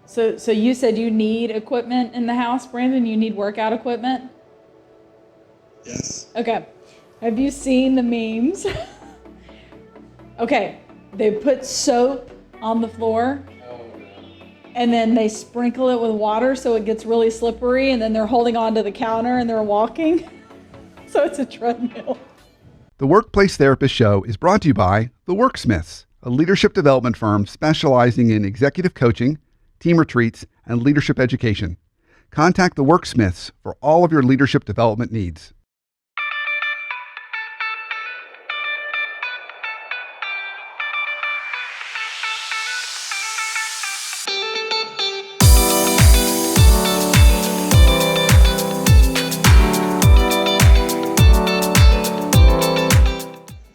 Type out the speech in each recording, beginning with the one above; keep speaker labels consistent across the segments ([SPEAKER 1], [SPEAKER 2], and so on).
[SPEAKER 1] So you said you need equipment in the house, Brandon? You need workout equipment?
[SPEAKER 2] Yes.
[SPEAKER 1] Okay. Have you seen the memes? Okay. They put soap on the floor. And then they sprinkle it with water so it gets really slippery, and then they're holding onto the counter and they're walking. So it's a treadmill.
[SPEAKER 3] The Workplace Therapist Show is brought to you by The Worksmiths, a leadership development firm specializing in executive coaching, team retreats, and leadership education. Contact The Worksmiths for all of your leadership development needs.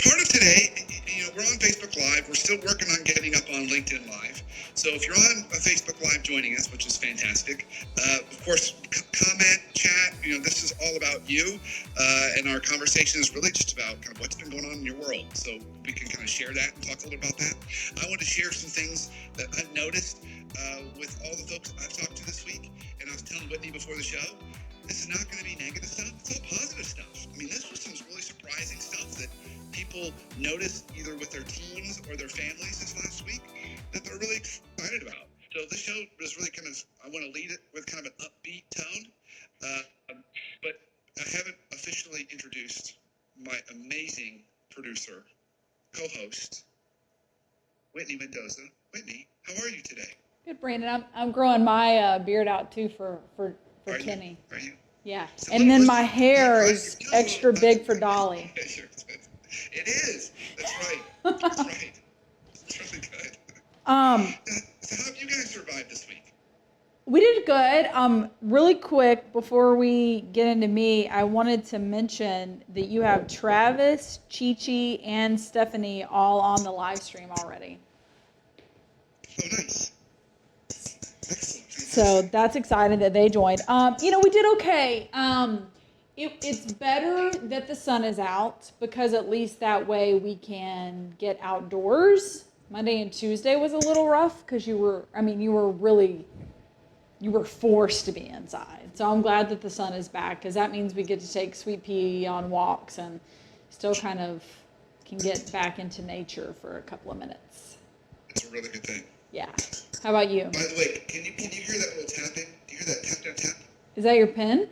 [SPEAKER 2] Part of today, we're on Facebook Live. We're still working on getting up on LinkedIn Live. So if you're on a Facebook Live joining us, which is fantastic, of course, comment, chat. This is all about you, and our conversation is really just about kind of what's been going on in your world. So we can kind of share that and talk a little about that. I want to share some things that I've noticed with all the folks I've talked to this week. And I was telling Whitney before the show, this is not going to be negative stuff. It's all positive stuff. I mean, this was some really surprising stuff that people noticed either with their teams or their families this last week that they're really excited about. So this show was really I want to lead it with kind of an upbeat tone, but I haven't officially introduced my amazing producer, co-host, Whitney Mendoza. Whitney, how are you today?
[SPEAKER 1] Good, Brandon. I'm growing my beard out too for Kenny.
[SPEAKER 2] Are you?
[SPEAKER 1] Yeah. And then my hair is extra big for Dolly.
[SPEAKER 2] It is. That's right. That's right. It's really good. So how have you guys survived this week?
[SPEAKER 1] We did good. Really quick, before we get into me, I wanted to mention that you have Travis, Chi-Chi, and Stephanie all on the live stream already.
[SPEAKER 2] Oh, nice. Excellent.
[SPEAKER 1] So that's exciting that they joined. We did okay. It's better that the sun is out because at least that way we can get outdoors. Monday and Tuesday was a little rough because you were forced to be inside. So I'm glad that the sun is back because that means we get to take Sweet Pea on walks and still kind of can get back into nature for a couple of minutes.
[SPEAKER 2] It's a really good thing.
[SPEAKER 1] Yeah. How about you?
[SPEAKER 2] By the way, can you hear that little tapping? Do you hear that tap, tap, tap?
[SPEAKER 1] Is that your pen?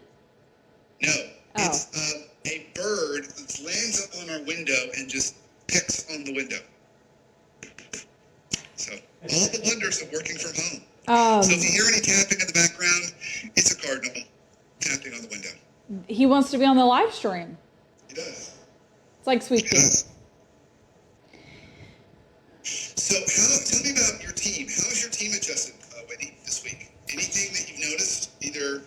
[SPEAKER 2] No.
[SPEAKER 1] Oh.
[SPEAKER 2] It's a bird that lands up on our window and just picks on the window. So, all the wonders of working from home. So if you hear any tapping in the background, it's a cardinal tapping on the window.
[SPEAKER 1] He wants to be on the live stream.
[SPEAKER 2] He does.
[SPEAKER 1] It's like Sweet Pea.
[SPEAKER 2] So tell me about your team. How has your team adjusted, Whitney, this week? Anything that you've noticed, either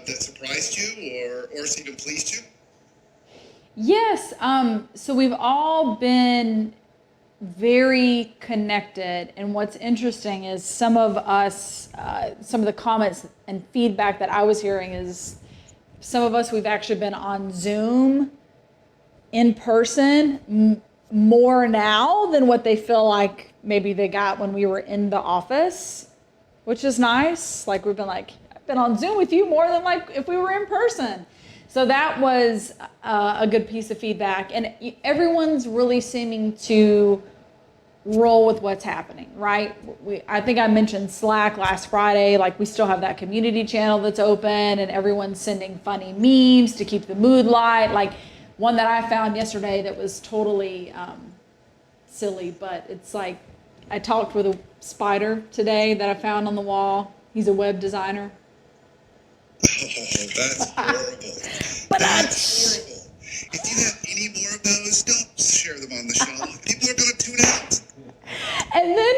[SPEAKER 2] that surprised you or even pleased you?
[SPEAKER 1] Yes. So we've all been very connected. And what's interesting is some of the comments and feedback that I was hearing is some of us, we've actually been on Zoom in person more now than what they feel like maybe they got when we were in the office, which is nice. Like I've been on Zoom with you more than like if we were in person. So that was a good piece of feedback. And everyone's really seeming to roll with what's happening, right? I think I mentioned Slack last Friday. Like we still have that community channel that's open and everyone's sending funny memes to keep the mood light. Like one that I found yesterday that was totally silly, but it's like I talked with a spider today that I found on the wall. He's a web designer.
[SPEAKER 2] Oh, that's horrible.
[SPEAKER 1] But
[SPEAKER 2] that's horrible. If you have any more of those, don't share them on the show. People are going to tune out.
[SPEAKER 1] And then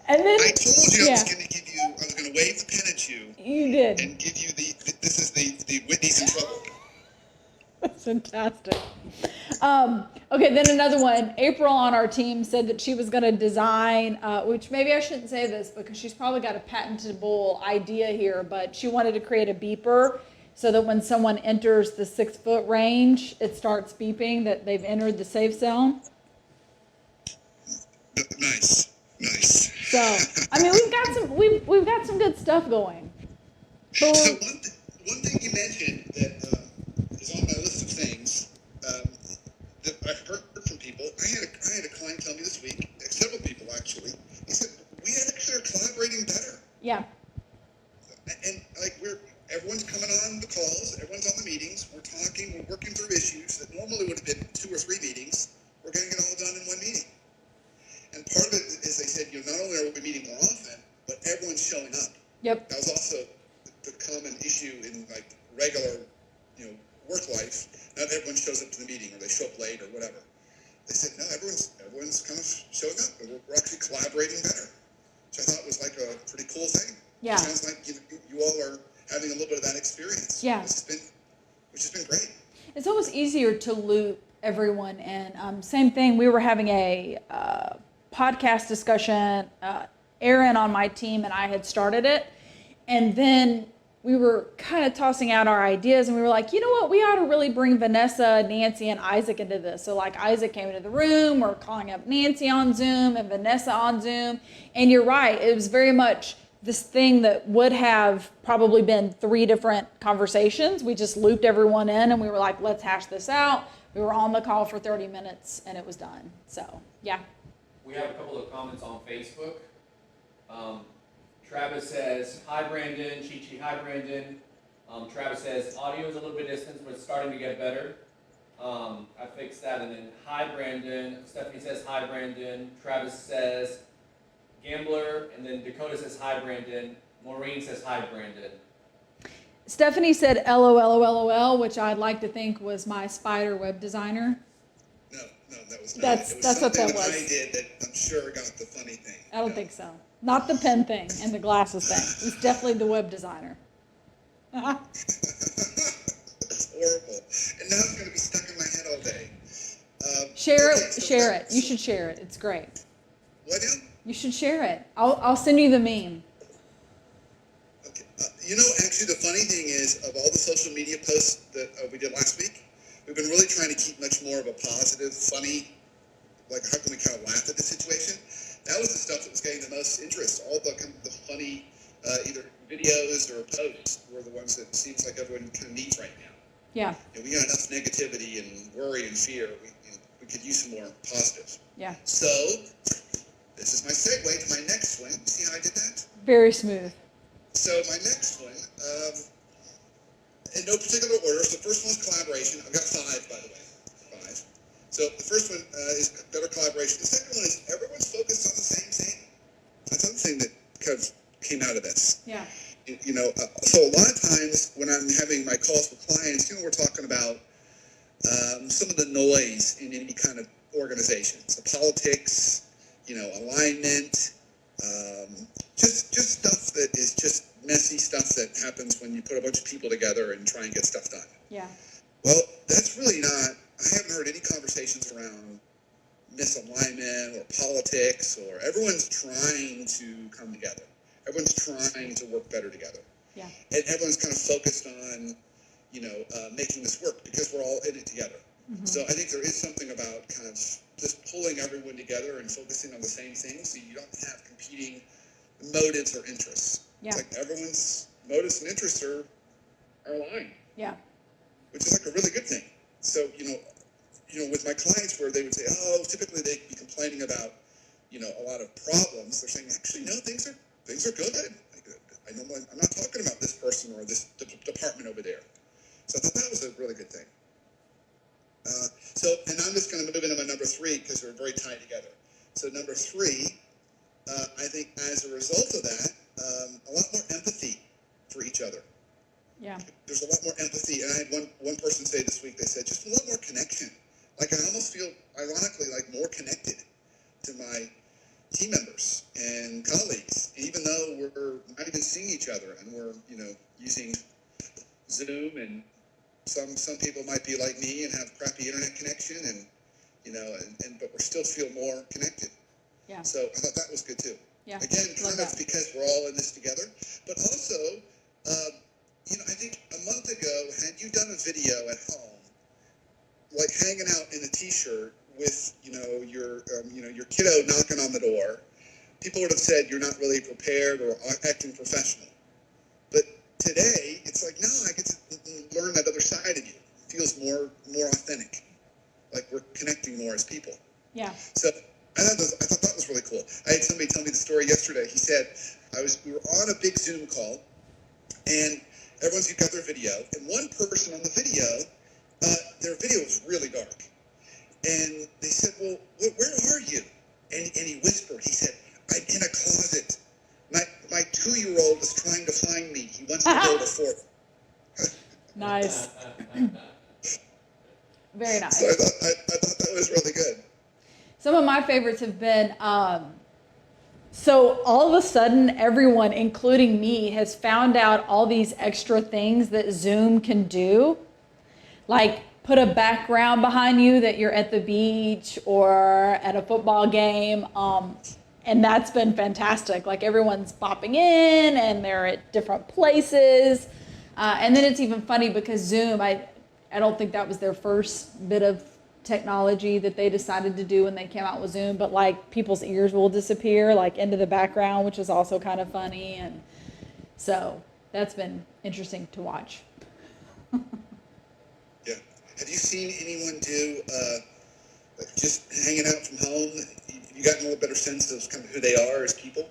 [SPEAKER 2] I told you
[SPEAKER 1] yeah.
[SPEAKER 2] I was going to wave the pen at you.
[SPEAKER 1] You did.
[SPEAKER 2] And give you this is the Whitney's in trouble.
[SPEAKER 1] That's fantastic. Okay, then another one. April on our team said that she was going to design, which maybe I shouldn't say this because she's probably got a patentable idea here, but she wanted to create a beeper so that when someone enters the 6-foot range, it starts beeping that they've entered the safe zone.
[SPEAKER 2] Nice.
[SPEAKER 1] So, I mean, we've got some good stuff going.
[SPEAKER 2] So one thing you mentioned that is on my list of things that I've heard from people. I had a client tell me this week, several people actually. He said we actually are collaborating better.
[SPEAKER 1] Yeah.
[SPEAKER 2] And like everyone's coming on the calls, everyone's on the meetings, we're talking, we're working through issues that normally would have been 2 or 3 meetings. We're getting it all done in one meeting. And part of it is they said, not only are we meeting more often, but everyone's showing up.
[SPEAKER 1] Yep.
[SPEAKER 2] That was also the common issue in like regular, work life. Not everyone shows up to the meeting, or they show up late, or whatever. They said, no, everyone's kind of showing up, and we're actually collaborating better, which I thought was like a pretty cool thing.
[SPEAKER 1] Yeah.
[SPEAKER 2] It sounds like you all are having a little bit of that experience.
[SPEAKER 1] Yeah.
[SPEAKER 2] Which has been great.
[SPEAKER 1] It's almost easier to loop everyone in. Same thing. We were having a podcast discussion. Aaron on my team and I had started it, and then we were kind of tossing out our ideas, and we were like, you know what, we ought to really bring Vanessa, Nancy, and Isaac into this. So like Isaac came into the room, we're calling up Nancy on Zoom and Vanessa on Zoom. And you're right, it was very much this thing that would have probably been 3 different conversations. We just looped everyone in, and we were like, let's hash this out. We were on the call for 30 minutes, and it was done. So, yeah.
[SPEAKER 4] We have a couple of comments on Facebook. Travis says, hi Brandon, Chi-Chi, hi Brandon. Travis says, audio is a little bit distant, but it's starting to get better. I fixed that, and then hi Brandon. Stephanie says, hi Brandon. Travis says, Gambler, and then Dakota says, hi Brandon. Maureen says, hi Brandon.
[SPEAKER 1] Stephanie said LOL, which I'd like to think was my spider web designer.
[SPEAKER 2] No, that was not.
[SPEAKER 1] That's what that was.
[SPEAKER 2] I did that I'm sure got the funny thing.
[SPEAKER 1] I don't think so. Not the pen thing and the glasses thing. It was definitely the web designer.
[SPEAKER 2] It's horrible. And now it's going to be stuck in my head all day.
[SPEAKER 1] Share
[SPEAKER 2] okay,
[SPEAKER 1] it.
[SPEAKER 2] so
[SPEAKER 1] Share it. You should share it. It's great.
[SPEAKER 2] What now?
[SPEAKER 1] You should share it. I'll send you the meme.
[SPEAKER 2] Okay. Actually, the funny thing is, of all the social media posts that we did last week, we've been really trying to keep much more of a positive, funny, like how can we kind of laugh at the situation? That was the stuff that was getting the most interest. All the funny, either videos or posts were the ones that seems like everyone kind of needs right now.
[SPEAKER 1] Yeah.
[SPEAKER 2] We got enough negativity and worry and fear. We could use some more positive.
[SPEAKER 1] Yeah.
[SPEAKER 2] So, this is my segue to my next one. See how I did that?
[SPEAKER 1] Very smooth.
[SPEAKER 2] So my next one, in no particular order. So the first one is collaboration. I've got 5, by the way. 5. So the first one is better collaboration. The second one is everyone's focused on the same thing. That's another thing that kind of came out of this.
[SPEAKER 1] Yeah.
[SPEAKER 2] So a lot of times when I'm having my calls with clients, we're talking about some of the noise in any kind of organization. So politics, alignment, just stuff that is just messy stuff that happens when you put a bunch of people together and try and get stuff done.
[SPEAKER 1] Yeah.
[SPEAKER 2] Well, that's really not, I haven't heard any conversations around misalignment or politics, or everyone's trying to come together. Everyone's trying to work better together.
[SPEAKER 1] Yeah.
[SPEAKER 2] And everyone's kind of focused on, making this work because we're all in it together. Mm-hmm. So I think there is something about kind of just pulling everyone together and focusing on the same thing so you don't have competing motives or interests.
[SPEAKER 1] Yeah.
[SPEAKER 2] Like everyone's motives and interests are aligned.
[SPEAKER 1] Yeah.
[SPEAKER 2] Which is like a really good thing. So, with my clients where they would say, typically they'd be complaining about, a lot of problems. They're saying, actually, no, things are good. I'm not talking about this person or this department over there. So I thought that was a really good thing. And I'm just going to move into my number 3 because they're very tied together. So number 3, I think as a result of that, a lot more empathy for each other.
[SPEAKER 1] Yeah.
[SPEAKER 2] There's a lot more empathy. And I had one person say this week, they said, just a lot more connection. Like I almost feel, ironically, like more connected to my team members and colleagues, even though we're not even seeing each other and we're, using Zoom, and some people might be like me and have crappy internet connection and, but we still feel more connected.
[SPEAKER 1] Yeah.
[SPEAKER 2] So I thought that was good too.
[SPEAKER 1] Yeah.
[SPEAKER 2] Again, kind of because we're all in this together, but also, I think a month ago, had you done a video at home, like hanging out in a t-shirt with, your kiddo knocking on the door, people would have said you're not really prepared or acting professional. But today, it's like, no, I get to learn that other side of you. It feels more authentic, like we're connecting more as people.
[SPEAKER 1] Yeah.
[SPEAKER 2] So I thought that was really cool. I had somebody tell me the story yesterday. He said we were on a big Zoom call, and everyone's got their video, and one person on the video, their video was really dark, and they said, "Well, where are you?" And he whispered. He said, "I'm in a closet. My 2-year-old is trying to find me. He wants to go to Fort."
[SPEAKER 1] Nice. Very nice.
[SPEAKER 2] So I thought that was really good.
[SPEAKER 1] Some of my favorites have been, so all of a sudden, everyone, including me, has found out all these extra things that Zoom can do. Like put a background behind you that you're at the beach or at a football game. And that's been fantastic. Like everyone's popping in and they're at different places. And then it's even funny because Zoom, I don't think that was their first bit of technology that they decided to do when they came out with Zoom, but like people's ears will disappear like into the background, which is also kind of funny. And so that's been interesting to watch.
[SPEAKER 2] Yeah. Have you seen anyone do just hanging out from home? Have you gotten a little better sense of kind of who they are as people?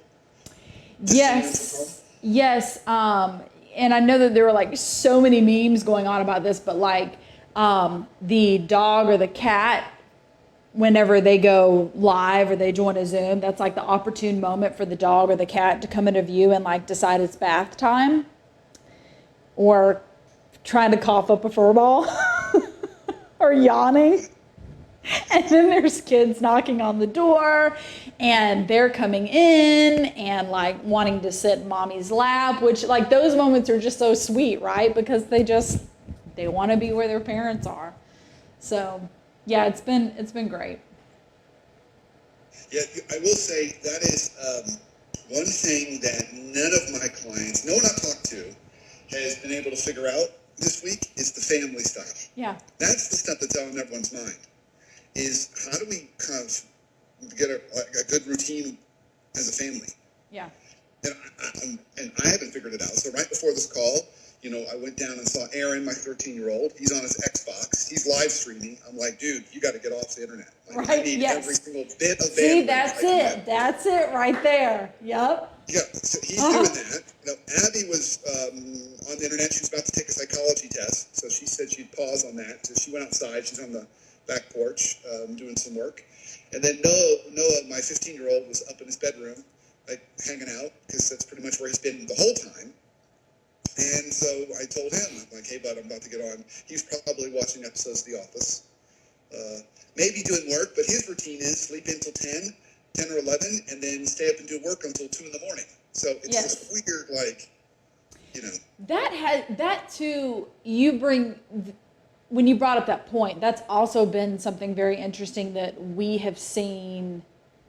[SPEAKER 1] Yes. Yes. And I know that there were like so many memes going on about this, but like the dog or the cat, whenever they go live or they join a Zoom, that's like the opportune moment for the dog or the cat to come into view and like decide it's bath time, or trying to cough up a fur ball or yawning. And then there's kids knocking on the door and they're coming in and like wanting to sit in mommy's lap, which like those moments are just so sweet, right? Because they want to be where their parents are. So yeah, it's been great.
[SPEAKER 2] Yeah, I will say that is one thing that none of my clients, no one I've talked to, has been able to figure out this week is the family stuff.
[SPEAKER 1] Yeah.
[SPEAKER 2] That's the stuff that's on everyone's mind. Is how do we kind of get a good routine as a family?
[SPEAKER 1] Yeah.
[SPEAKER 2] And I haven't figured it out. So right before this call, I went down and saw Aaron, my 13-year-old. He's on his Xbox. He's live streaming. I'm like, dude, you got to get off the internet. Like,
[SPEAKER 1] right.
[SPEAKER 2] I need
[SPEAKER 1] yes.
[SPEAKER 2] every single bit of bandwidth.
[SPEAKER 1] See, that's it. That's it right there. Yep.
[SPEAKER 2] Yeah, so he's doing that. Abby was on the internet. She was about to take a psychology test, so she said she'd pause on that. So she went outside. She's on the back porch doing some work. And then Noah, my 15-year-old, was up in his bedroom, like hanging out, because that's pretty much where he's been the whole time. And so I told him, I'm like, hey, bud, I'm about to get on. He's probably watching episodes of The Office, maybe doing work, but his routine is sleep until 10 or 11, and then stay up and do work until 2 in the morning. So it's this weird, like,
[SPEAKER 1] That too, when you brought up that point, that's also been something very interesting that we have seen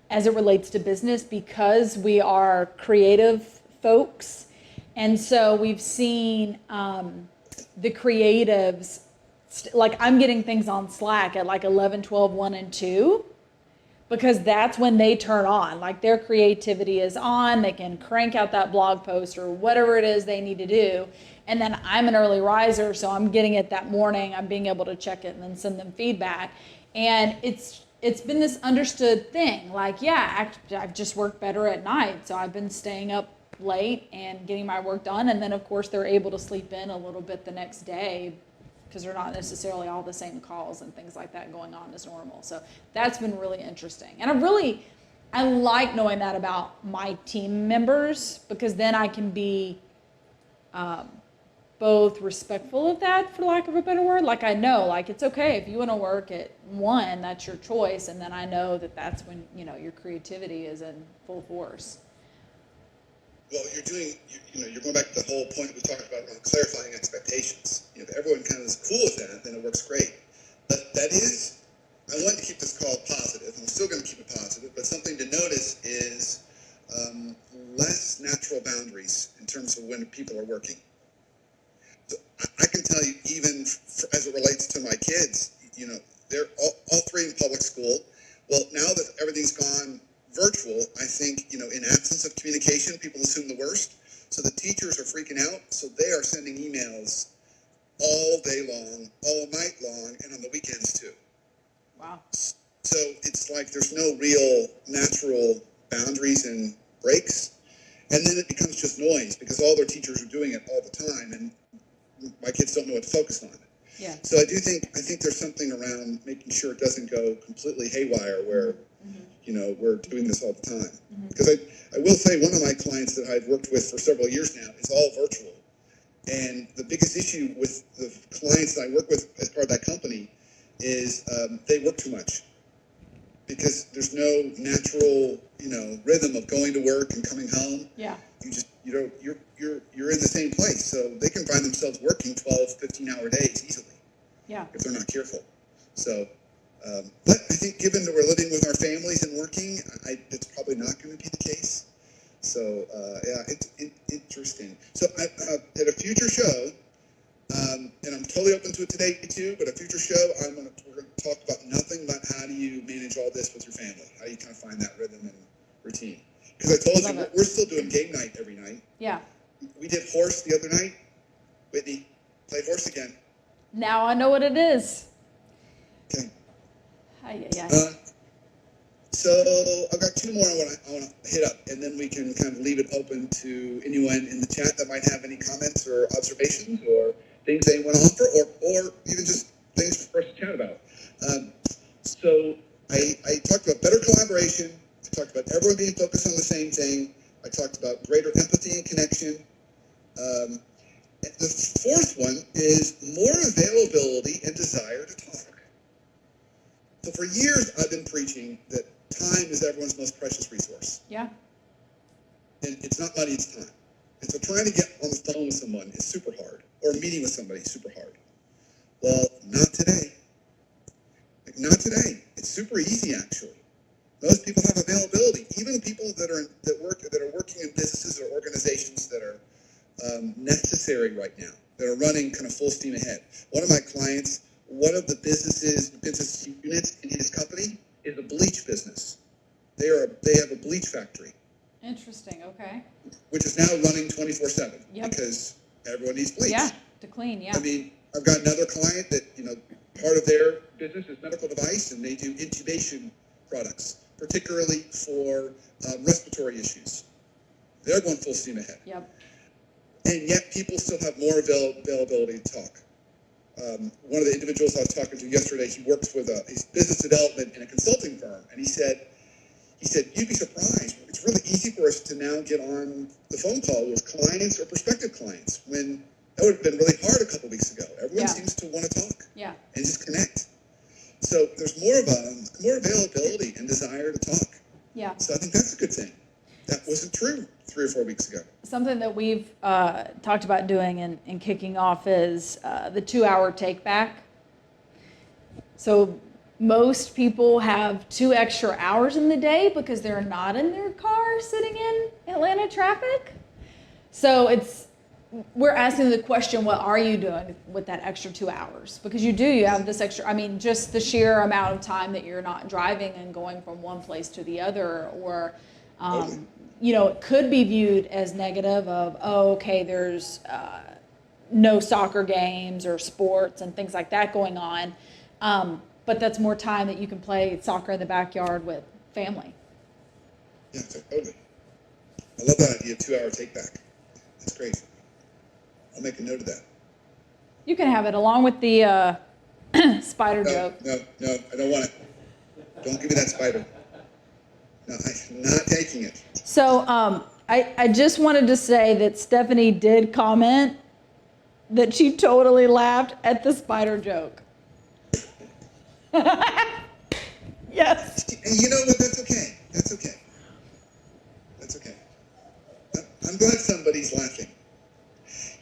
[SPEAKER 1] as it relates to business, because we are creative folks. And so we've seen the creatives, like I'm getting things on Slack at like 11, 12, 1, and 2, because that's when they turn on. Like their creativity is on, they can crank out that blog post or whatever it is they need to do. And then I'm an early riser, so I'm getting it that morning. I'm being able to check it and then send them feedback. And it's been this understood thing. Like, yeah, I've just worked better at night, so I've been staying up late and getting my work done. And then, of course, they're able to sleep in a little bit the next day because they're not necessarily all the same calls and things like that going on as normal. So that's been really interesting. And I like knowing that about my team members, because then I can be both respectful of that, for lack of a better word. Like I know, like it's okay if you want to work at 1, that's your choice. And then I know that that's when, your creativity is in full force.
[SPEAKER 2] Well, you're going back to the whole point we talked about on clarifying expectations. If everyone kind of is cool with that, then it works great. But I wanted to keep this call positive. I'm still going to keep it positive, but something to notice is less natural boundaries in terms of when people are working. So I can tell you, even as it relates to my kids, they're all 3 in public school. Well, now that everything's gone virtual, I think, in absence of communication, people assume the worst. So the teachers are freaking out. So they are sending emails all day long, all night long, and on the weekends too.
[SPEAKER 1] Wow.
[SPEAKER 2] So it's like there's no real natural boundaries and breaks. And then it becomes just noise because all their teachers are doing it all the time, and my kids don't know what to focus on.
[SPEAKER 1] Yeah.
[SPEAKER 2] So I think there's something around making sure it doesn't go completely haywire where, we're doing this all the time. Because I will say one of my clients that I've worked with for several years now is all virtual. And the biggest issue with the clients that I work with as part of that company is they work too much because there's no natural, rhythm of going to work and coming home.
[SPEAKER 1] Yeah.
[SPEAKER 2] You're in the same place. So they can find themselves working 12, 15-hour days easily.
[SPEAKER 1] Yeah.
[SPEAKER 2] If they're not careful. So, but I think given that we're living with our families and working, it's probably not going to be the case. So, it's interesting. So at a future show, and I'm totally open to it today too, but a future show, we're going to talk about nothing but how do you manage all this with your family? How do you kind of find that rhythm and routine? Because I told you, we're still doing game night every night.
[SPEAKER 1] Yeah.
[SPEAKER 2] We did horse the other night. Whitney, play horse again.
[SPEAKER 1] Now I know what it is.
[SPEAKER 2] Okay.
[SPEAKER 1] Hi.
[SPEAKER 2] So I've got two more I want to hit up, and then we can kind of leave it open to anyone in the chat that might have any comments or observations or things they want to offer, or even just things for us to chat about. So I talked about better collaboration. I talked about everyone being focused on the same thing. I talked about greater empathy and connection. And the fourth one is more availability and desire to talk. So for years, I've been preaching that time is everyone's most precious resource.
[SPEAKER 1] Yeah.
[SPEAKER 2] And it's not money, it's time. And so trying to get on the phone with someone is super hard, or meeting with somebody is super hard. Well, not today. Not today. It's super easy, actually. Most people have availability. Even people that are working in businesses or organizations that are necessary right now, that are running kind of full steam ahead. One of my clients, one of the business units in his company is a bleach business. They have a bleach factory.
[SPEAKER 1] Interesting. Okay.
[SPEAKER 2] Which is now running 24/7
[SPEAKER 1] Yep.
[SPEAKER 2] because everyone needs bleach.
[SPEAKER 1] Yeah. To clean. Yeah.
[SPEAKER 2] I mean, I've got another client that part of their business is medical device, and they do intubation products, particularly for respiratory issues. They're going full steam ahead.
[SPEAKER 1] Yep.
[SPEAKER 2] And yet people still have more availability to talk. One of the individuals I was talking to yesterday, he works with his business development in a consulting firm, and he said, you'd be surprised. It's really easy for us to now get on the phone call with clients or prospective clients when that would have been really hard a couple weeks ago. Everyone seems to want to talk and just connect. So there's more availability and desire to talk. Yeah. So I think that's a good thing. That wasn't true 3 or 4 weeks ago.
[SPEAKER 1] Something that we've talked about doing and kicking off is the 2-hour take back. So most people have 2 extra hours in the day because they're not in their car sitting in Atlanta traffic. So we're asking the question, what are you doing with that extra 2 hours? Because you have this extra, just the sheer amount of time that you're not driving and going from one place to the other, or it could be viewed as negative of, okay, there's no soccer games or sports and things like that going on. But that's more time that you can play soccer in the backyard with family.
[SPEAKER 2] Yeah, totally. I love that idea of 2-hour take back. That's great. I'll make a note of that.
[SPEAKER 1] You can have it along with the spider joke.
[SPEAKER 2] No, I don't want it. Don't give me that spider. No, I'm not taking it.
[SPEAKER 1] So I just wanted to say that Stephanie did comment that she totally laughed at the spider joke. Yes.
[SPEAKER 2] And you know what? That's okay. That's okay. I'm glad somebody's laughing.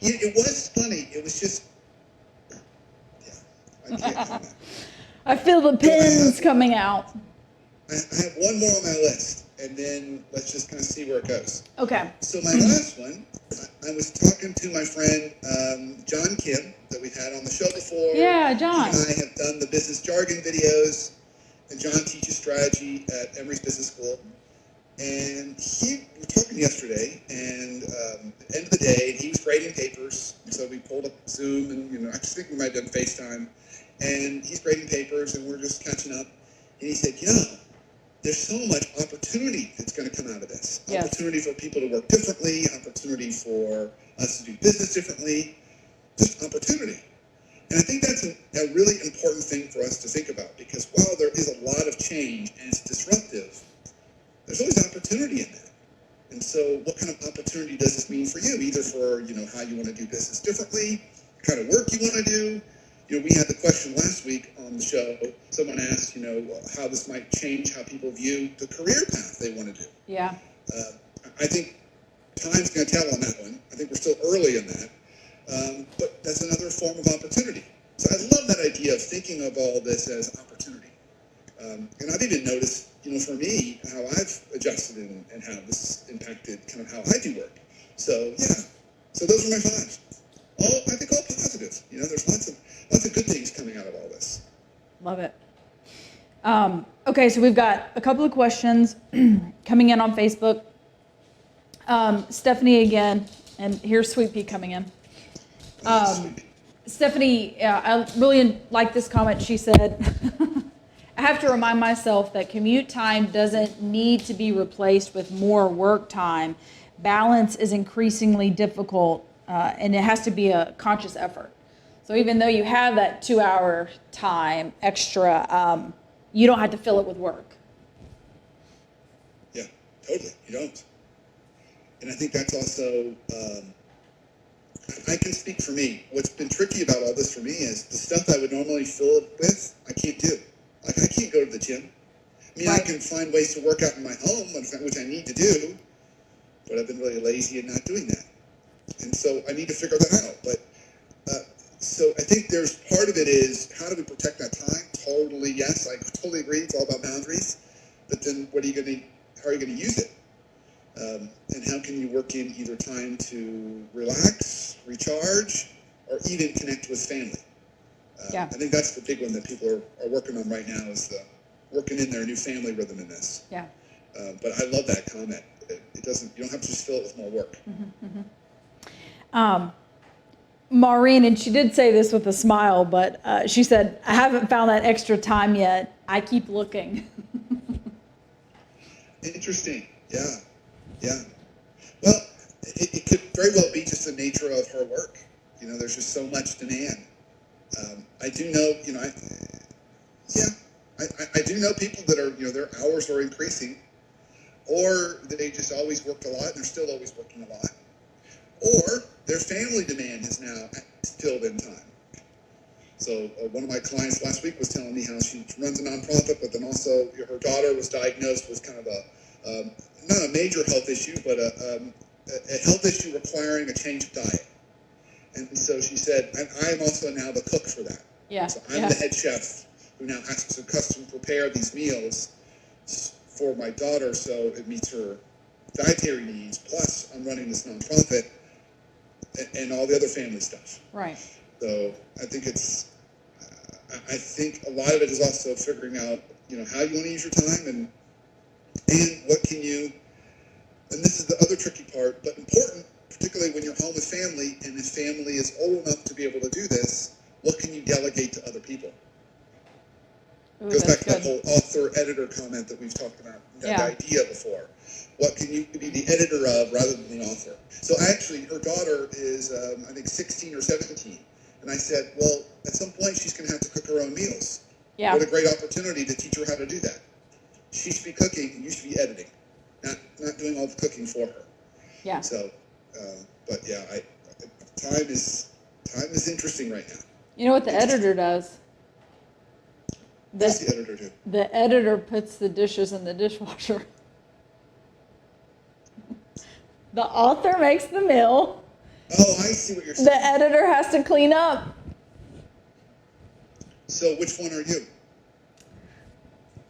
[SPEAKER 2] It was funny. It was just, I can't.
[SPEAKER 1] I feel the pins coming out.
[SPEAKER 2] I have one more on my list, and then let's just kind of see where it goes.
[SPEAKER 1] Okay.
[SPEAKER 2] So my last one, I was talking to my friend John Kim that we've had on the show before.
[SPEAKER 1] Yeah, John.
[SPEAKER 2] He and I have done the business jargon videos, and John teaches strategy at Emory's Business School. And we were talking yesterday, and at the end of the day, he was grading papers. So we pulled up Zoom, and I just think we might have done FaceTime. And he's grading papers, and we're just catching up. And he said, there's so much opportunity that's going to come out of this.
[SPEAKER 1] Yes.
[SPEAKER 2] Opportunity for people to work differently, opportunity for us to do business differently, just opportunity. And I think that's a really important thing for us to think about, because while there is a lot of change and it's disruptive, there's always opportunity in that. And so what kind of opportunity does this mean for you? Either for, how you want to do business differently, the kind of work you want to do. We had the question last week on the show. Someone asked, how this might change how people view the career path they want to do.
[SPEAKER 1] Yeah.
[SPEAKER 2] I think time's going to tell on that one. I think we're still early in that. But that's another form of opportunity. So I love that idea of thinking of all this as opportunity. And I've even noticed, for me, how I've adjusted and how this has impacted kind of how I do work. So, yeah. So those are my 5. I think all positive. There's lots of good things coming out of all this.
[SPEAKER 1] Love it. Okay, so we've got a couple of questions coming in on Facebook. Stephanie again, and here's Sweet Pea coming in. Stephanie, I really like this comment. She said, I have to remind myself that commute time doesn't need to be replaced with more work time. Balance is increasingly difficult, and it has to be a conscious effort. So even though you have that 2-hour time extra, you don't have to fill it with work.
[SPEAKER 2] Yeah, totally. You don't. And I think that's also, I can speak for me. What's been tricky about all this for me is the stuff I would normally fill it with, I can't do. Like, I can't go to the gym. I mean,
[SPEAKER 1] Right.
[SPEAKER 2] I can find ways to work out in my home, which I need to do, but I've been really lazy in not doing that. And so I need to figure that out. But so I think there's part of it is, how do we protect that time? Totally, yes, I totally agree. It's all about boundaries. But then how are you going to use it? And how can you work in either time to relax, recharge, or even connect with family?
[SPEAKER 1] Yeah.
[SPEAKER 2] I think that's the big one that people are working on right now, is working in their new family rhythm in this.
[SPEAKER 1] Yeah.
[SPEAKER 2] But I love that comment. You don't have to just fill it with more work.
[SPEAKER 1] Maureen, and she did say this with a smile, but she said, I haven't found that extra time yet. I keep looking.
[SPEAKER 2] Interesting. Yeah. Well, it could very well be just the nature of her work. There's just so much demand. I do know, I do know people that are, their hours are increasing, or they just always worked a lot and they're still always working a lot, or their family demand has now filled in time. So one of my clients last week was telling me how she runs a nonprofit, but then also her daughter was diagnosed with kind of not a major health issue, but a health issue requiring a change of diet. And so she said, and I'm also now the cook for that.
[SPEAKER 1] Yeah.
[SPEAKER 2] So I'm the head chef who now has to custom prepare these meals for my daughter so it meets her dietary needs. Plus, I'm running this nonprofit and all the other family stuff.
[SPEAKER 1] Right.
[SPEAKER 2] So I think I think a lot of it is also figuring out, how you want to use your time and what can you, and this is the other tricky part, but important, particularly when you're home with family, and if family is old enough to be able to do this, what can you delegate to other people?
[SPEAKER 1] Ooh,
[SPEAKER 2] Goes back
[SPEAKER 1] that's
[SPEAKER 2] to that
[SPEAKER 1] good.
[SPEAKER 2] whole author-editor comment that we've talked about, that
[SPEAKER 1] Yeah.
[SPEAKER 2] idea before. What can you be the editor of rather than the author? So actually, her daughter is, I think, 16 or 17. And I said, well, at some point, she's going to have to cook her own meals.
[SPEAKER 1] Yeah.
[SPEAKER 2] What a great opportunity to teach her how to do that. She should be cooking, and you should be editing, not doing all the cooking for her.
[SPEAKER 1] Yeah.
[SPEAKER 2] So, but yeah, time is interesting right now.
[SPEAKER 1] You know what the editor does?
[SPEAKER 2] What's the editor do?
[SPEAKER 1] The editor puts the dishes in the dishwasher. The author makes the meal.
[SPEAKER 2] Oh, I see what you're saying.
[SPEAKER 1] The editor has to clean up.
[SPEAKER 2] So which one are you?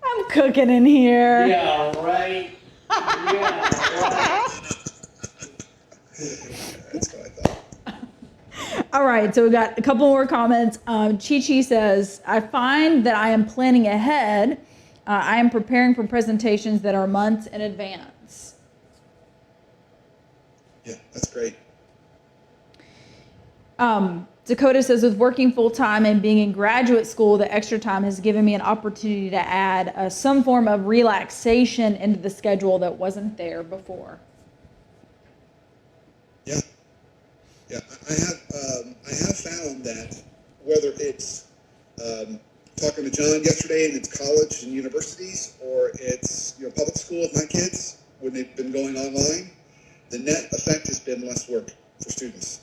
[SPEAKER 1] I'm cooking in here.
[SPEAKER 4] Yeah, right. Yeah, right.
[SPEAKER 2] That's what I thought.
[SPEAKER 1] All right, so we got a couple more comments. Chi says, I find that I am planning ahead. I am preparing for presentations that are months in advance.
[SPEAKER 2] That's great.
[SPEAKER 1] Dakota says, with working full time and being in graduate school, the extra time has given me an opportunity to add some form of relaxation into the schedule that wasn't there before.
[SPEAKER 2] Yeah. Yeah. I have found that whether it's talking to John yesterday and it's college and universities, or it's public school with my kids when they've been going online, the net effect has been less work for students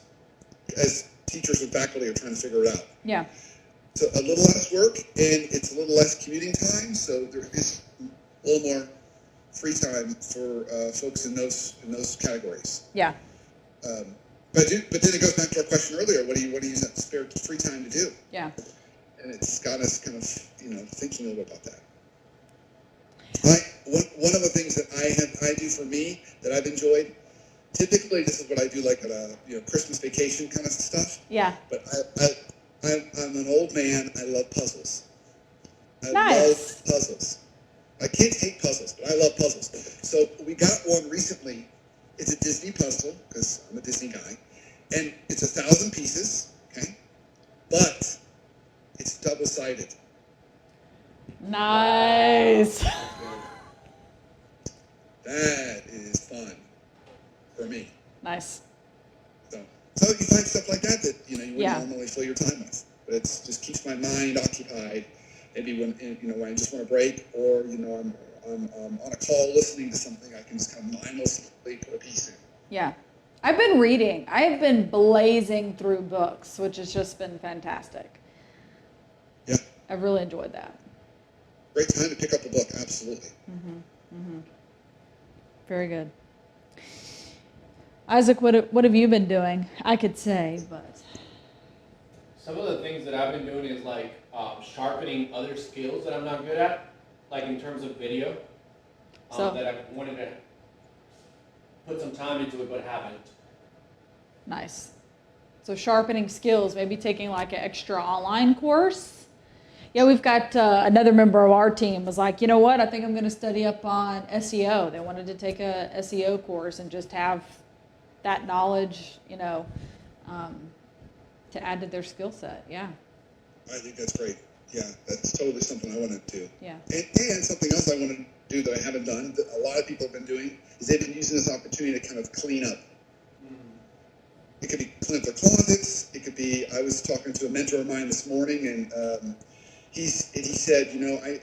[SPEAKER 2] as teachers and faculty are trying to figure it out.
[SPEAKER 1] Yeah.
[SPEAKER 2] So a little less work, and it's a little less commuting time, so there is a little more free time for folks in those categories.
[SPEAKER 1] Yeah.
[SPEAKER 2] But then it goes back to our question earlier: what do you use that spare free time to do?
[SPEAKER 1] Yeah.
[SPEAKER 2] And it's got us kind of thinking a little bit about that. One of the things that I do for me that I've enjoyed. Typically, this is what I do, like at a Christmas vacation kind of stuff.
[SPEAKER 1] Yeah.
[SPEAKER 2] But I'm an old man. I love puzzles. I
[SPEAKER 1] Nice.
[SPEAKER 2] love puzzles. My kids hate puzzles, but I love puzzles. So we got one recently. It's a Disney puzzle because I'm a Disney guy, and it's 1,000 pieces. Okay, but it's double-sided.
[SPEAKER 1] Nice.
[SPEAKER 2] That is fun for me.
[SPEAKER 1] Nice.
[SPEAKER 2] So you find stuff like that you wouldn't
[SPEAKER 1] Yeah.
[SPEAKER 2] normally fill your time with, but it just keeps my mind occupied. Maybe when I just want to break, or I'm on a call listening to something, I can just kind of mindlessly put a piece in.
[SPEAKER 1] Yeah. I've been reading. I have been blazing through books, which has just been fantastic.
[SPEAKER 2] Yeah.
[SPEAKER 1] I've really enjoyed that.
[SPEAKER 2] Great time to pick up a book, absolutely.
[SPEAKER 1] Very good. Isaac, what have you been doing? I could say, but
[SPEAKER 4] Some of the things that I've been doing is like sharpening other skills that I'm not good at, like in terms of video,
[SPEAKER 1] So-
[SPEAKER 4] that I wanted to put some time into it but haven't.
[SPEAKER 1] nice. So sharpening skills, maybe taking like an extra online course. Yeah, we've got another member of our team was like, you know what? I think I'm going to study up on SEO. They wanted to take a SEO course and just have that knowledge, to add to their skill set. Yeah.
[SPEAKER 2] I think that's great. Yeah, that's totally something I want to do.
[SPEAKER 1] Yeah.
[SPEAKER 2] And something else I want to do that I haven't done, that a lot of people have been doing, is they've been using this opportunity to kind of clean up. It could be clean up their closets. It could be, I was talking to a mentor of mine this morning, and he said, I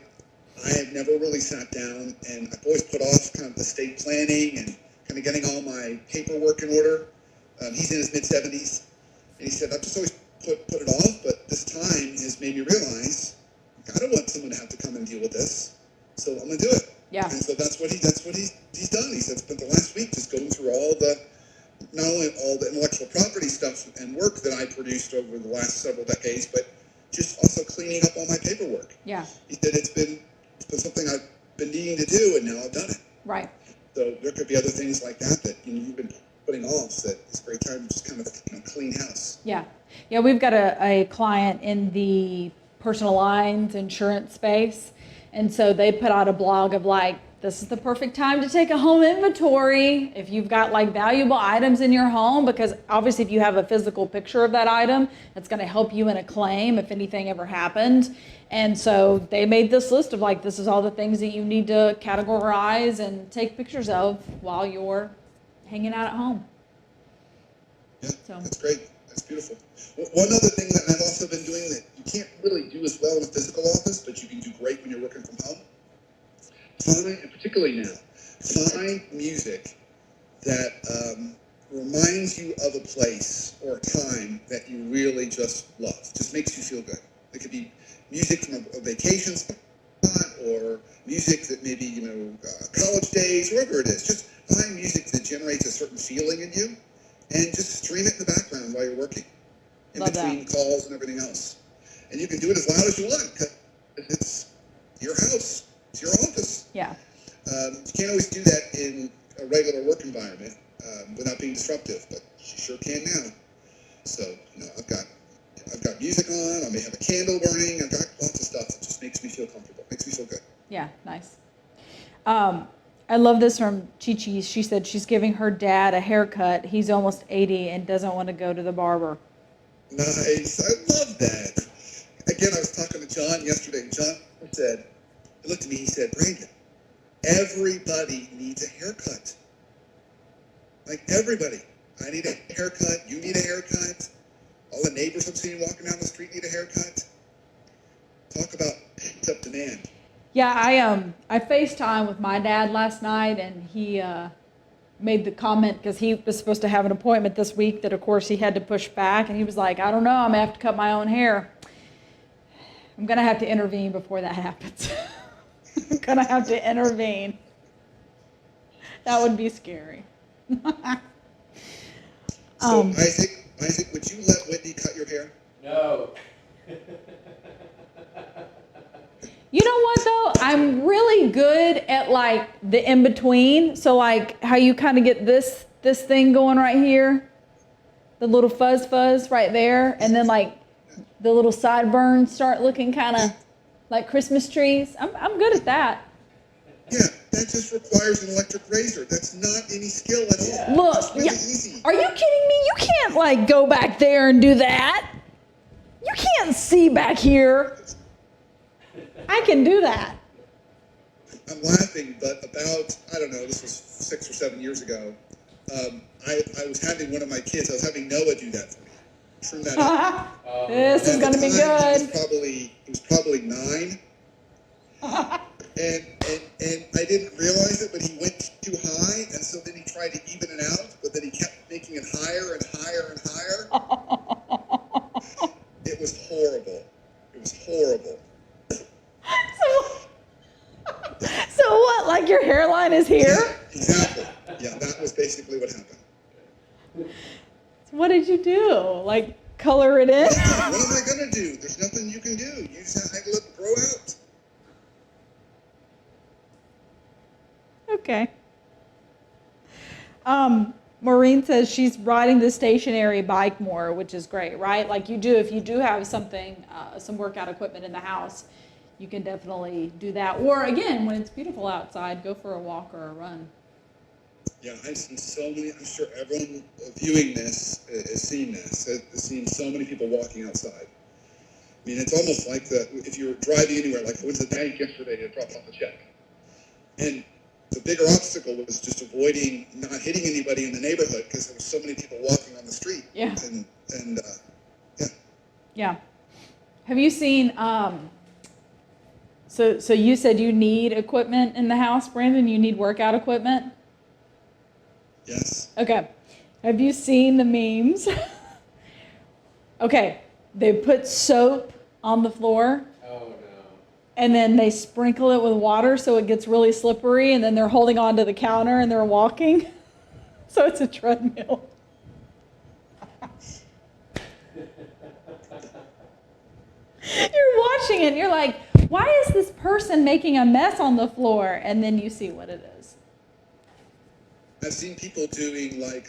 [SPEAKER 2] have never really sat down, and I've always put off kind of estate planning and kind of getting all my paperwork in order. He's in his mid-70s, and he said, I've just always put it off, but this time has made me realize I don't want someone to have to come and deal with this, so I'm going to do it.
[SPEAKER 1] Yeah.
[SPEAKER 2] And so that's what he's done. He said, spent the last week just going through not only all the intellectual property stuff and work that I produced over the last several decades, but just also cleaning up all my paperwork.
[SPEAKER 1] Yeah.
[SPEAKER 2] He said it's been something I've been needing to do, and now I've done it.
[SPEAKER 1] Right.
[SPEAKER 2] So there could be other things like that you've been putting off. That it's a great time to just kind of clean house.
[SPEAKER 1] Yeah. Yeah, we've got a client in the personal lines insurance space. And so they put out a blog of like, this is the perfect time to take a home inventory if you've got like valuable items in your home, because obviously if you have a physical picture of that item, it's going to help you in a claim if anything ever happened. And so they made this list of like, this is all the things that you need to categorize and take pictures of while you're hanging out at home.
[SPEAKER 2] Yeah,
[SPEAKER 1] So.
[SPEAKER 2] That's great. That's beautiful. One other thing that I've also been doing that you can't really do as well in a physical office, but you can do great when you're working from home. And particularly now, find music that reminds you of a place or a time that you really just love. Just makes you feel good. It could be music from a vacation spot, or music that maybe, college days, wherever it is. Just find music that generates a certain feeling in you, and just stream it in the background while you're working, in
[SPEAKER 1] Love
[SPEAKER 2] between
[SPEAKER 1] that.
[SPEAKER 2] calls and everything else. And you can do it as loud as you want, because it's your house, it's your office.
[SPEAKER 1] Yeah.
[SPEAKER 2] You can't always do that in a regular work environment without being disruptive, but you sure can now. So, I've got music on, I may have a candle burning, I've got lots of stuff that just makes me feel comfortable, makes me feel good.
[SPEAKER 1] Yeah, nice. I love this from Chi Chi. She said she's giving her dad a haircut. He's almost 80 and doesn't want to go to the barber.
[SPEAKER 2] Nice. I love that. Again, I was talking to John yesterday, and John said, he looked at me, he said, Brandon, everybody needs a haircut. Like everybody. I need a haircut. You need a haircut. All the neighbors I'm seeing walking down the street need a haircut. Talk about pent up demand.
[SPEAKER 1] Yeah, I FaceTime with my dad last night, and he made the comment because he was supposed to have an appointment this week that, of course, he had to push back, and he was like, I don't know, I'm gonna have to cut my own hair. I'm gonna have to intervene before that happens. I'm gonna have to intervene. That would be scary.
[SPEAKER 2] So Isaac, would you let Whitney cut your hair?
[SPEAKER 4] No.
[SPEAKER 1] You know what though? I'm really good at like the in between. So like how you kind of get this thing going right here, the little fuzz right there, and then like the little sideburns start looking kind of like Christmas trees. I'm good at that.
[SPEAKER 2] Yeah, that just requires an electric razor. That's not any skill at all.
[SPEAKER 1] Look,
[SPEAKER 2] It's really
[SPEAKER 1] yeah,
[SPEAKER 2] easy.
[SPEAKER 1] are you kidding me? You can't like go back there and do that. You can't see back here. I can do that.
[SPEAKER 2] I'm laughing, but about, I don't know, this was 6 or 7 years ago, I was having one of my kids, I was having Noah do that for me. Trim that up.
[SPEAKER 1] This is
[SPEAKER 2] At
[SPEAKER 1] going to
[SPEAKER 2] the
[SPEAKER 1] be
[SPEAKER 2] time,
[SPEAKER 1] good.
[SPEAKER 2] He was probably 9. And I didn't realize it, but he went too high, and so then he tried to even it out, but then he kept making it higher and higher and higher. It was horrible. It was horrible.
[SPEAKER 1] So what? Like your hairline is here?
[SPEAKER 2] Yeah, exactly. Yeah, that was basically what happened.
[SPEAKER 1] What did you do? Like color it in?
[SPEAKER 2] What am I gonna do? There's nothing you can do. You just have to let it grow out.
[SPEAKER 1] Okay. Maureen says she's riding the stationary bike more, which is great, right? Like you do, if you do have something, some workout equipment in the house, you can definitely do that. Or again, when it's beautiful outside, go for a walk or a run.
[SPEAKER 2] Yeah, I've seen so many, I'm sure everyone viewing this has seen this, has seen so many people walking outside. I mean, it's almost like if you're driving anywhere, like I went to the bank yesterday to drop off a check. And the bigger obstacle was just avoiding not hitting anybody in the neighborhood because there were so many people walking on the street.
[SPEAKER 1] Yeah.
[SPEAKER 2] And yeah.
[SPEAKER 1] Yeah. Have you seen, so you said you need equipment in the house, Brandon? You need workout equipment?
[SPEAKER 2] Yes.
[SPEAKER 1] Okay. Have you seen the memes? Okay. They put soap on the floor.
[SPEAKER 4] Oh no.
[SPEAKER 1] And then they sprinkle it with water so it gets really slippery, and then they're holding onto the counter and they're walking. So it's a treadmill. You're watching it and you're like, why is this person making a mess on the floor? And then you see what it is.
[SPEAKER 2] I've seen people doing like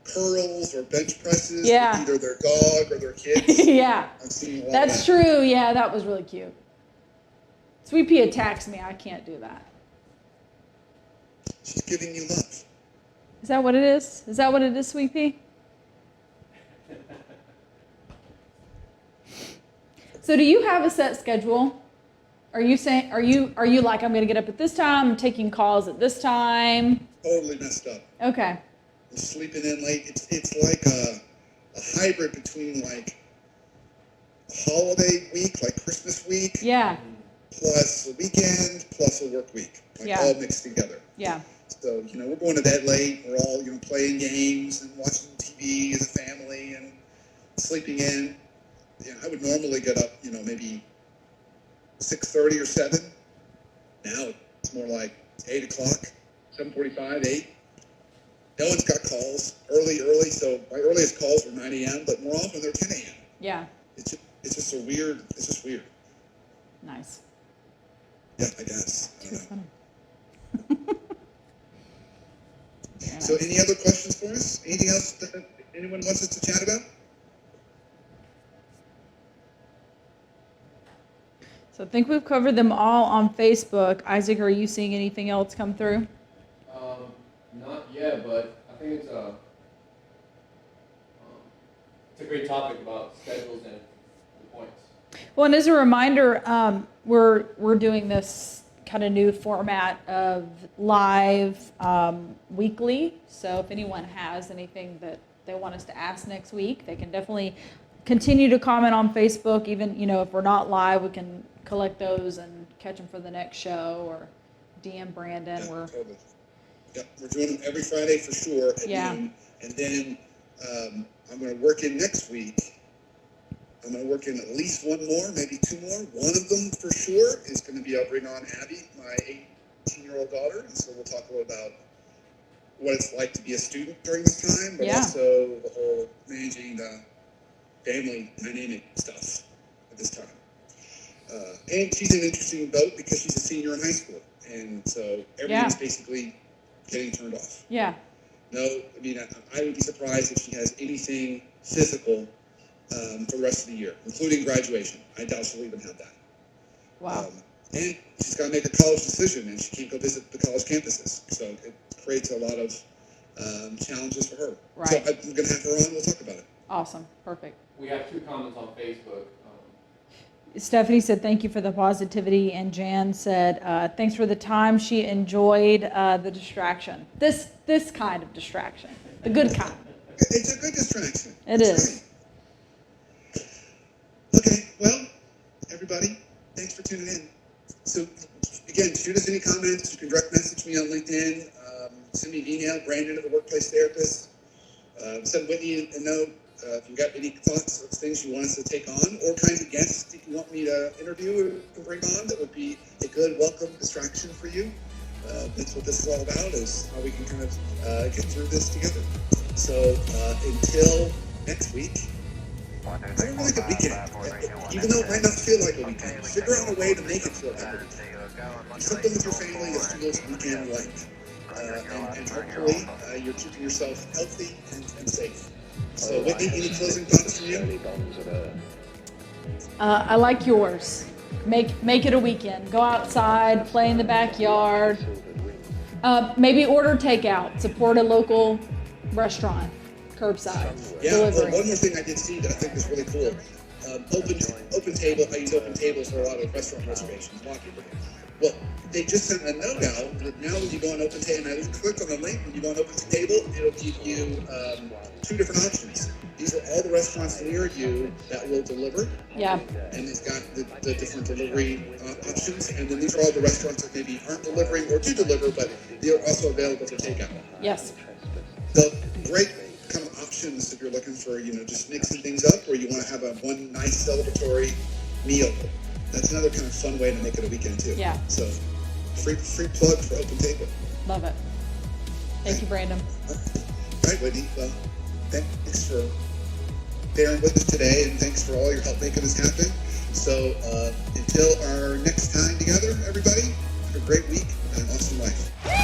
[SPEAKER 2] curls or bench presses
[SPEAKER 1] Yeah.
[SPEAKER 2] with either their dog or their kids.
[SPEAKER 1] Yeah.
[SPEAKER 2] I've seen a lot
[SPEAKER 1] That's
[SPEAKER 2] of that.
[SPEAKER 1] true. Yeah, that was really cute. Sweet Pea attacks me. I can't do that.
[SPEAKER 2] She's giving you love.
[SPEAKER 1] Is that what it is? Is that what it is, Sweet Pea? So do you have a set schedule? Are you saying, are you like, I'm going to get up at this time, I'm taking calls at this time?
[SPEAKER 2] Totally messed up.
[SPEAKER 1] Okay.
[SPEAKER 2] I'm sleeping in late. It's like a hybrid between like a holiday week, like Christmas week,
[SPEAKER 1] Yeah.
[SPEAKER 2] plus a weekend, plus a work week, like
[SPEAKER 1] Yeah.
[SPEAKER 2] all mixed together.
[SPEAKER 1] Yeah.
[SPEAKER 2] So, we're going to bed late. We're all, playing games and watching TV as a family and sleeping in. I would normally get up, maybe 6:30 or 7. Now it's more like 8 o'clock, 7:45, 8. No one's got calls early. So my earliest calls were 9 a.m., but more often they're 10 a.m.
[SPEAKER 1] Yeah.
[SPEAKER 2] It's just weird.
[SPEAKER 1] Nice.
[SPEAKER 2] Yeah, I guess. I
[SPEAKER 1] Too
[SPEAKER 2] don't know.
[SPEAKER 1] funny. Yeah.
[SPEAKER 2] So any other questions for us? Anything else that anyone wants us to chat about?
[SPEAKER 1] So I think we've covered them all on Facebook. Isaac, are you seeing anything else come through?
[SPEAKER 4] Not yet, but I think it's a great topic about schedules and the points.
[SPEAKER 1] Well, and as a reminder, we're doing this kind of new format of live weekly. So if anyone has anything that they want us to ask next week, they can definitely continue to comment on Facebook. Even, if we're not live, we can collect those and catch them for the next show, or DM Brandon.
[SPEAKER 2] Yeah, totally. Yep, we're doing them every Friday for sure at
[SPEAKER 1] Yeah.
[SPEAKER 2] noon. And then I'm going to work in next week. I'm going to work in at least one more, maybe two more. One of them for sure is going to be I'll bring on Abby, my 18-year-old daughter. And so we'll talk a little about what it's like to be a student during this time, but
[SPEAKER 1] Yeah.
[SPEAKER 2] also the whole managing the family dynamic stuff at this time. And she's in an interesting boat because she's a senior in high school. And so everything's basically getting turned off.
[SPEAKER 1] Yeah.
[SPEAKER 2] No, I mean, I would be surprised if she has anything physical for the rest of the year, including graduation. I doubt she'll even have that.
[SPEAKER 1] Wow.
[SPEAKER 2] And she's got to make a college decision, and she can't go visit the college campuses. So it creates a lot of challenges for her.
[SPEAKER 1] Right.
[SPEAKER 2] So I'm going to have her on. We'll talk about it.
[SPEAKER 1] Awesome. Perfect.
[SPEAKER 4] We have 2 comments on Facebook.
[SPEAKER 1] Stephanie said, thank you for the positivity. And Jan said, thanks for the time. She enjoyed the distraction. This kind of distraction. The good kind.
[SPEAKER 2] It's a good distraction.
[SPEAKER 1] It is.
[SPEAKER 2] Right. Okay, well, everybody, thanks for tuning in. So, again, shoot us any comments. You can direct message me on LinkedIn. Send me an email, Brandon at the Workplace Therapist. Send Whitney a note. If you've got any thoughts or things you want us to take on, or kinds of guests that you want me to interview or bring on, that would be a good welcome distraction for you. That's what this is all about, is how we can kind of get through this together. So until next week, have a really good weekend. Even though it might not feel like a weekend, figure out a way to make it feel like a weekend. Do something with your family that feels weekend-like. And hopefully you're keeping yourself healthy and safe. So Whitney, any closing thoughts from you?
[SPEAKER 1] I like yours. Make it a weekend. Go outside, play in the backyard. Maybe order takeout. Support a local restaurant, curbside
[SPEAKER 2] Yeah,
[SPEAKER 1] delivery.
[SPEAKER 2] one more thing I did see that I think is really cool. Open Table, I use Open Table for a lot of restaurant reservations. Well, they just sent a note out that now when you go on Open Table, and I click on the link, when you go on Open Table, it'll give you 2 different options. These are all the restaurants near you that will deliver.
[SPEAKER 1] Yeah.
[SPEAKER 2] And it's got the different delivery options. And then these are all the restaurants that maybe aren't delivering or do deliver, but they're also available for takeout.
[SPEAKER 1] Yes.
[SPEAKER 2] So great kind of options if you're looking for, just mixing things up, or you want to have one nice celebratory meal. That's another kind of fun way to make it a weekend too.
[SPEAKER 1] Yeah.
[SPEAKER 2] So free plug for Open Table.
[SPEAKER 1] Love it. Thank you, Brandon.
[SPEAKER 2] All right, Whitney. Well, thanks for bearing with us today, and thanks for all your help making this happen. So until our next time together, everybody, have a great week and an awesome life.